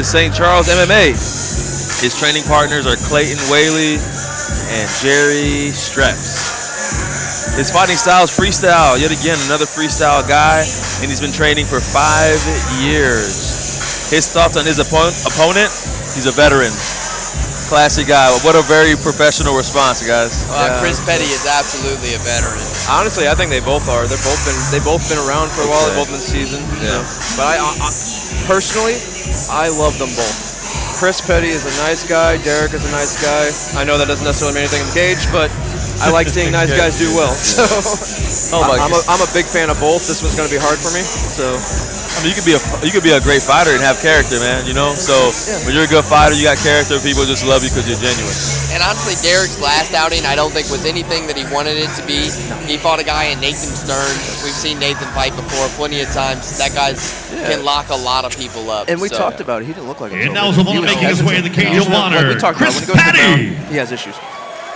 St. Charles MMA. His training partners are Clayton Whaley and Jerry Streps. His fighting style is freestyle. Yet again, another freestyle guy, and he's been training for 5 years. His thoughts on his opponent, he's a veteran. Classy guy. What a very professional response, guys. Chris Petty is absolutely a veteran. Honestly, I think they both are. They've both been around for a while. They've both been seasoned. Yeah. But I personally, I love them both. Chris Petty is a nice guy. Derek is a nice guy. I know that doesn't necessarily mean anything in the cage, but I like seeing nice guys do well. So I'm a big fan of both. This one's going to be hard for me. So. I mean, you could be a great fighter and have character, man. You know, so when you're a good fighter, you got character. People just love you because you're genuine. And honestly, Derek's last outing, I don't think was anything that he wanted it to be. He fought a guy in Nathan Stearns. We've seen Nathan fight before plenty of times. That guy can lock a lot of people up. And we talked about it. He didn't look like himself. And now someone making his way in the cage of honor. We talked about Chris when he goes to the Petty. ground, he has issues.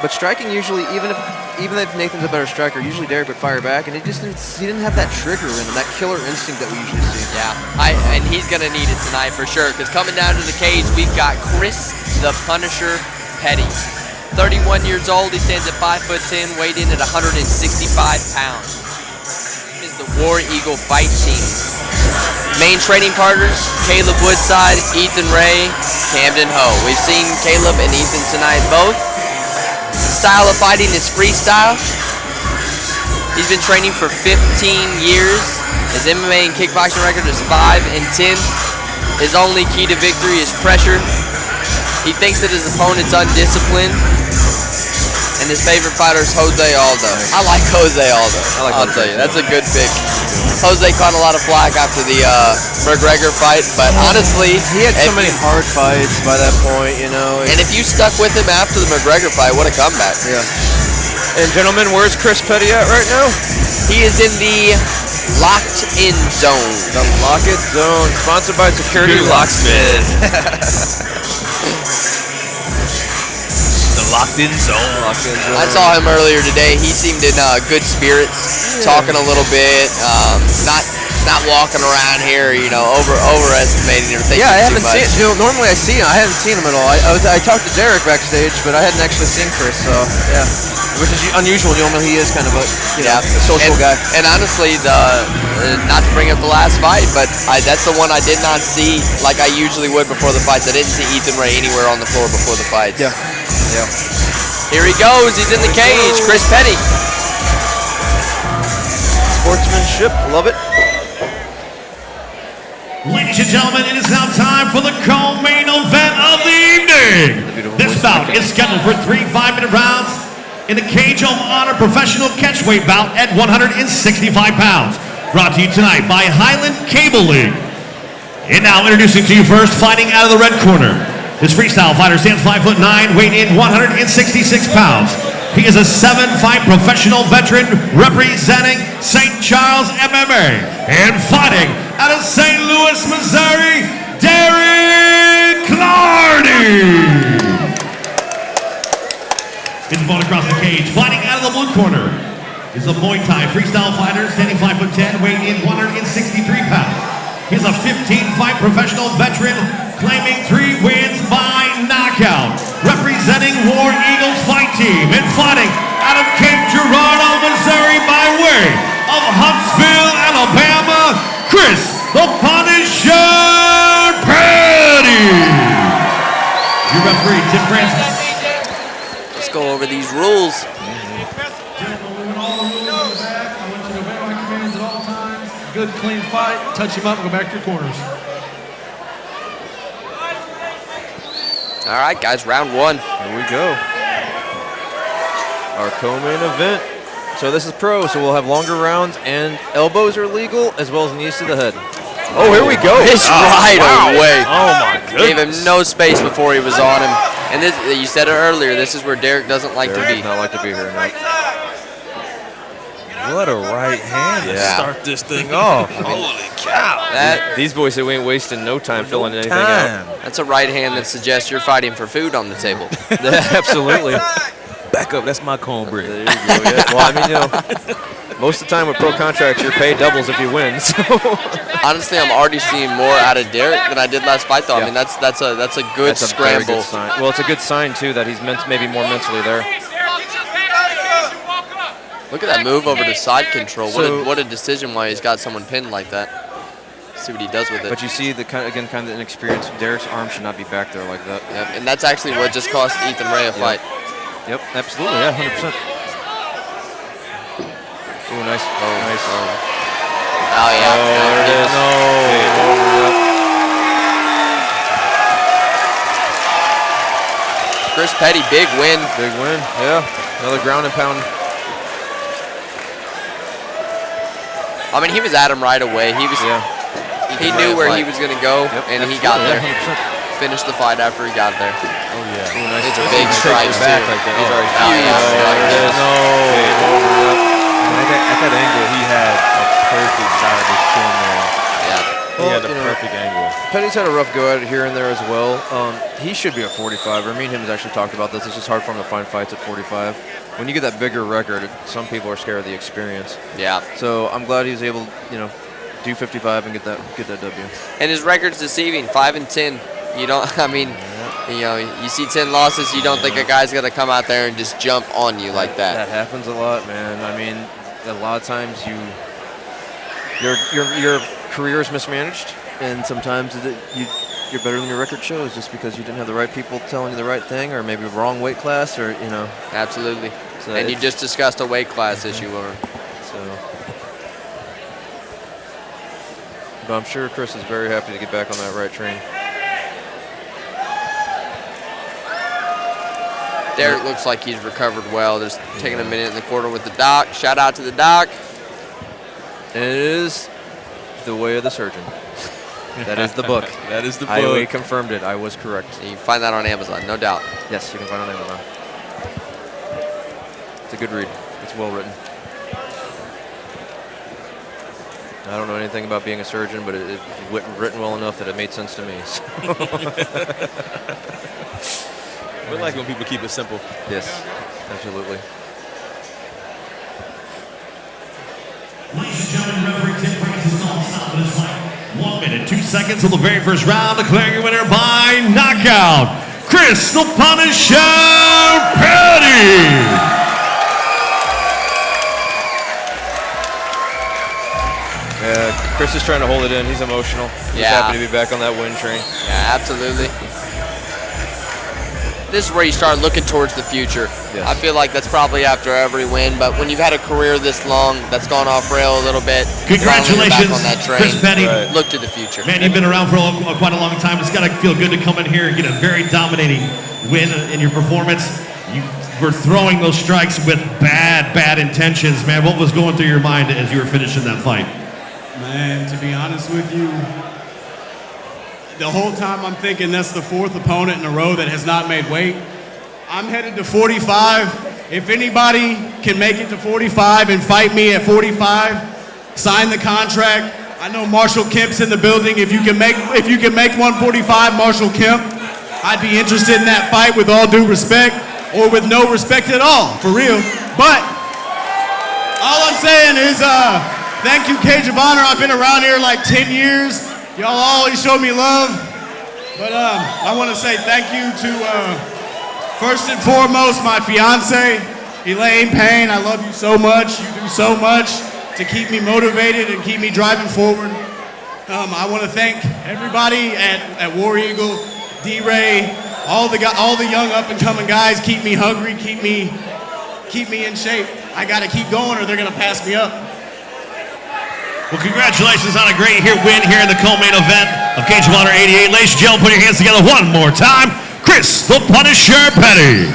But striking usually, even if Nathan's a better striker, usually Derek would fire back, and he didn't have that trigger in him, that killer instinct that we usually see. Yeah, and he's gonna need it tonight for sure. Because coming down to the cage, we've got Chris the Punisher Petty, 31 years old. He stands at 5'10", weighed in at 165 pounds. He is the War Eagle Fight Team. Main training partners: Caleb Woodside, Ethan Ray, Camden Ho. We've seen Caleb and Ethan tonight both. Style of fighting is freestyle. He's been training for 15 years. His MMA and kickboxing record is 5-10. His only key to victory is pressure. He thinks that his opponent's undisciplined. And his favorite fighter is Jose Aldo. I like Jose Aldo. I'll tell you, that's a good pick. Jose caught a lot of flack after the McGregor fight, but honestly, he had so many hard fights by that point, you know. And if you stuck with him after the McGregor fight, what a comeback. Yeah. And gentlemen, where's Chris Petty at right now? He is in the Locked In Zone. The Lock It Zone, sponsored by Security Locksmith. Locked in zone. I saw him earlier today. He seemed in good spirits, talking a little bit, not walking around here, you know, overestimating or thinking I too haven't much. seen. You know, normally I see him. I haven't seen him at all. I talked to Derek backstage, but I hadn't actually seen Chris. So yeah, which is unusual. Normally he is kind of a a social guy. And honestly, not to bring up the last fight, but that's the one I did not see like I usually would before the fights. I didn't see Ethan Ray anywhere on the floor before the fights. Yeah. Here he goes. He's in the cage. Chris Petty. Sportsmanship. Love it. Ladies and gentlemen, it is now time for the co-main event of the evening. This bout is scheduled for 3 5-minute rounds in the Cage of Honor professional catchweight bout at 165 pounds. Brought to you tonight by Highland Cable League. And now introducing to you first, fighting out of the red corner. This freestyle fighter stands 5'9", weighed in 166 pounds. He is a 7-fight professional veteran representing St. Charles MMA and fighting out of St. Louis, Missouri, Clardy. His opponent across the cage, fighting out of the blue corner, is a Muay Thai freestyle fighter standing 5'10", weighed in 163 pounds. He's a 15-fight professional veteran claiming 3 wins by knockout, representing War Eagles Fight Team and fighting out of Cape Girardeau, Missouri by way of Huntsville, Alabama, Chris the Punisher Petty. Your referee, Tim Francis. Let's go over these rules. Good, clean fight. Touch him up and go back to your corners. All right, guys, round 1. Here we go. Our co-main event. So this is pro, so we'll have longer rounds, and elbows are legal, as well as knees to the head. Oh, here we go. It's right away. Oh, my goodness. Gave him no space before he was on him. And this, you said it earlier, this is where Derek doesn't like to be. Does not like to be here, no. What a right hand to start this thing off. Holy cow. These boys said we ain't wasting no time filling anything out. That's a right hand that suggests you're fighting for food on the table. Absolutely. Back up, that's my cornbread. There you go, yeah. Well, I mean, you know, Most of the time with pro contracts, your pay doubles if you win. So. Honestly, I'm already seeing more out of Derek than I did last fight, though. Yeah. I mean, that's a good That's a scramble. very good sign. Well, it's a good sign too that he's maybe more mentally there. Look at that move over to side control. So- What a decision why he's got someone pinned like that. See what he does with it. But you see the kind of inexperience. Derek's arm should not be back there like that. Yep, and that's actually what just cost Ethan Ray a fight. Yep, absolutely, yeah, 100%. Ooh, nice. Nice. Oh yeah. There it is. Chris Petty, big win. Big win, yeah. Another ground and pound. I mean, he was at him right away. He was. Yeah. He knew where he was going to go, and he got there. 100%. Finished the fight after he got there. Oh yeah. Ooh, nice. It's a big strike back too. like that. He's already Oh, yeah. there it is. At that angle, he had a perfect side of his chin there. Yeah. He had the perfect angle. Petty's had a rough go at it here and there as well. He should be at 45. Me and him has actually talked about this. It's just hard for him to find fights at 45. When you get that bigger record, some people are scared of the experience. Yeah. So I'm glad he was able, do 55 and get that W. And his record's deceiving, 5-10. You don't. I mean, you see 10 losses. You don't think a guy's gonna come out there and just jump on you like that. That happens a lot, man. I mean, a lot of times your career is mismanaged, and sometimes you're better than your record shows just because you didn't have the right people telling you the right thing, or maybe wrong weight class, or Absolutely. So And you just discussed a weight class issue over. But I'm sure Chris is very happy to get back on that right train. Derek looks like he's recovered well. Just taking a minute in the corner with the doc. Shout out to the doc. And it is the way of the surgeon. That is the book. That is the book. I confirmed it. I was correct. And you can find that on Amazon, no doubt. Yes, you can find it on Amazon. It's a good read. It's well written. I don't know anything about being a surgeon, but it's written well enough that it made sense to me. So. We like when people keep it simple. Yes, absolutely. Ladies and gentlemen, referee Tim Francis is on top of this fight. 1 minute, 2 seconds on the very first round. Declaring your winner by knockout, Chris the Punisher Petty. Yeah, Chris is trying to hold it in. He's emotional. He's happy to be back on that win train. Yeah, absolutely. This is where you start looking towards the future. Yes. I feel like that's probably after every win, but when you've had a career this long that's gone off rail a little bit, Congratulations, you're on that train. Chris Petty. Right. Look to the future. Man, you've been around for quite a long time. It's got to feel good to come in here and get a very dominating win in your performance. You were throwing those strikes with bad intentions, man. What was going through your mind as you were finishing that fight? Man, to be honest with you, the whole time I'm thinking that's the fourth opponent in a row that has not made weight. I'm headed to 45. If anybody can make it to 45 and fight me at 45, sign the contract. I know Marshall Kemp's in the building. If you can make 145, Marshall Kemp, I'd be interested in that fight with all due respect, or with no respect at all, for real. But all I'm saying is, thank you, Cage of Honor. I've been around here like 10 years. Y'all always show me love. But I want to say thank you to, first and foremost, my fiance, Elaine Payne. I love you so much. You do so much to keep me motivated and keep me driving forward. I want to thank everybody at War Eagle, D-Ray, all the young up-and-coming guys. Keep me hungry, keep me in shape. I got to keep going or they're going to pass me up. Well, congratulations on a great win here in the co-main event of Cage of Honor 88. Ladies and gentlemen, put your hands together one more time. Chris the Punisher Petty.